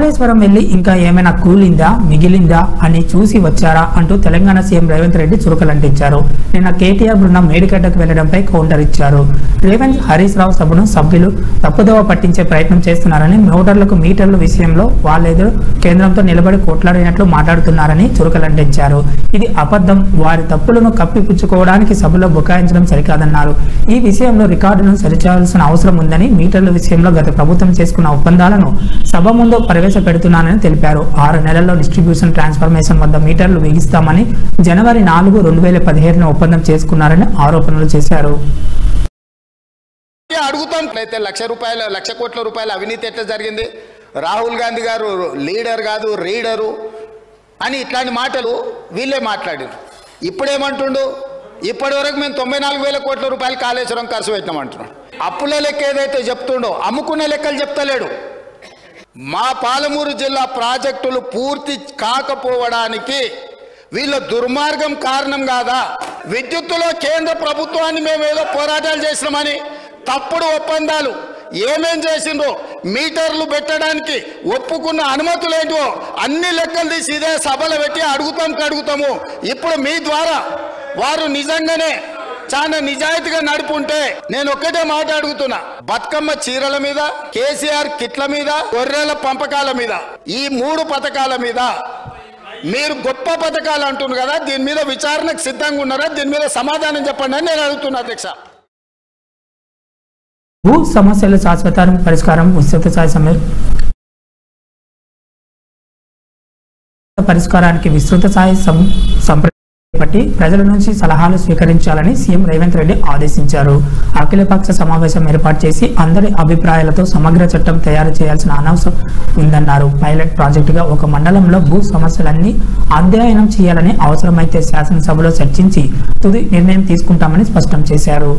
కాళేశ్వరం వెళ్లి ఇంకా ఏమైనా కూలిందా మిగిలిందా అని చూసి వచ్చారా అంటూ తెలంగాణ సీఎం రేవంత్ రెడ్డి చురుకలంటించారు. నిన్న కేటీఆర్ బృందం మేడిగడ్డకు వెళ్లడంపై కౌంటర్ ఇచ్చారు. రేవంత్ హరీష్ రావు సభను సభ్యులు తప్పుదోవ పట్టించే ప్రయత్నం చేస్తున్నారని, మోటార్లకు మీటర్ల విషయంలో వాళ్ళేదో కేంద్రంతో నిలబడి కొట్లాడినట్లు మాట్లాడుతున్నారని చురుకలంటించారు. ఇది అబద్ధం, వారి తప్పులను కప్పిపుచ్చుకోవడానికి సభలో బుకాయించడం సరికాదన్నారు. ఈ విషయంలో రికార్డును సరిచేయాల్సిన అవసరం ఉందని, మీటర్ల విషయంలో గత ప్రభుత్వం చేసుకున్న ఒప్పందాలను సభ ముందు ప్రవేశపెడుతున్నానని తెలిపారు. 6 నెలల్లో డిస్ట్రిబ్యూషన్ ట్రాన్స్ఫర్మేషన్ వద్ద మీటర్లు బిగిస్తామని జనవరి 4, 2017 ఒప్పందం చేసుకున్నారని ఆరోపణలు చేశారు. అడుగుతాం అయితే ₹1,00,000 1,00,00,000 అవినీతి ఎట్లా జరిగింది? రాహుల్ గాంధీ గారు లీడర్ కాదు రీడరు అని ఇట్లాంటి మాటలు వీళ్ళే మాట్లాడారు. ఇప్పుడేమంటుండు? ఇప్పటి వరకు మేము ₹94,000 కోట్ల కాళేశ్వరం ఖర్చు పెట్టినామంటున్నాడు. అప్పుల లెక్క ఏదైతే చెప్తుండో అమ్ముకునే లెక్కలు చెప్తలేడు. మా పాలమూరు జిల్లా ప్రాజెక్టులు పూర్తి కాకపోవడానికి వీళ్ళ దుర్మార్గం కారణం కాదా? విద్యుత్తులో కేంద్ర ప్రభుత్వాన్ని మేము ఏదో పోరాటాలు చేసినామని తప్పుడు ఒప్పందాలు ఏమేం చేసిండ్రో, మీటర్లు పెట్టడానికి ఒప్పుకున్న అనుమతులు ఏంటో అన్ని లెక్కలు తీసి ఇదే సభలో పెట్టి అడుగుతాము. ఇప్పుడు మీ ద్వారా వారు నిజంగానే చాలా నిజాయితీగా నడుపుంటే నేను ఒక్కటే మాట అడుగుతున్నా. బతుకమ్మ చీరల మీద, కేసీఆర్ కిట్ల మీద, గొర్రెల పంపకాల మీద, ఈ 3 పథకాల మీద మీరు గొప్ప పథకాలు అంటున్నారు కదా, దీని మీద విచారణకు సిద్ధంగా ఉన్నారా? దీని మీద సమాధానం చెప్పండి అని నేను అడుగుతున్నా అధ్యక్ష. భూ సమస్యల శాశ్వత పరిష్కారం విస్తృత స్థాయి పరిష్కారానికి విస్తృత స్థాయి పట్టి ప్రజల నుంచి సలహాలు స్వీకరించాలని సీఎం రేవంత్ రెడ్డి ఆదేశించారు. అఖిలపక్ష సమావేశం ఏర్పాటు చేసి అందరి అభిప్రాయాలతో సమగ్ర చట్టం తయారు చేయాల్సిన అవసరం ఉందన్నారు. పైలట్ ప్రాజెక్టుగా ఒక మండలంలో భూ సమస్యలన్నీ అధ్యయనం చేయాలని, అవసరమైతే శాసనసభలో చర్చించి తుది నిర్ణయం తీసుకుంటామని స్పష్టం చేశారు.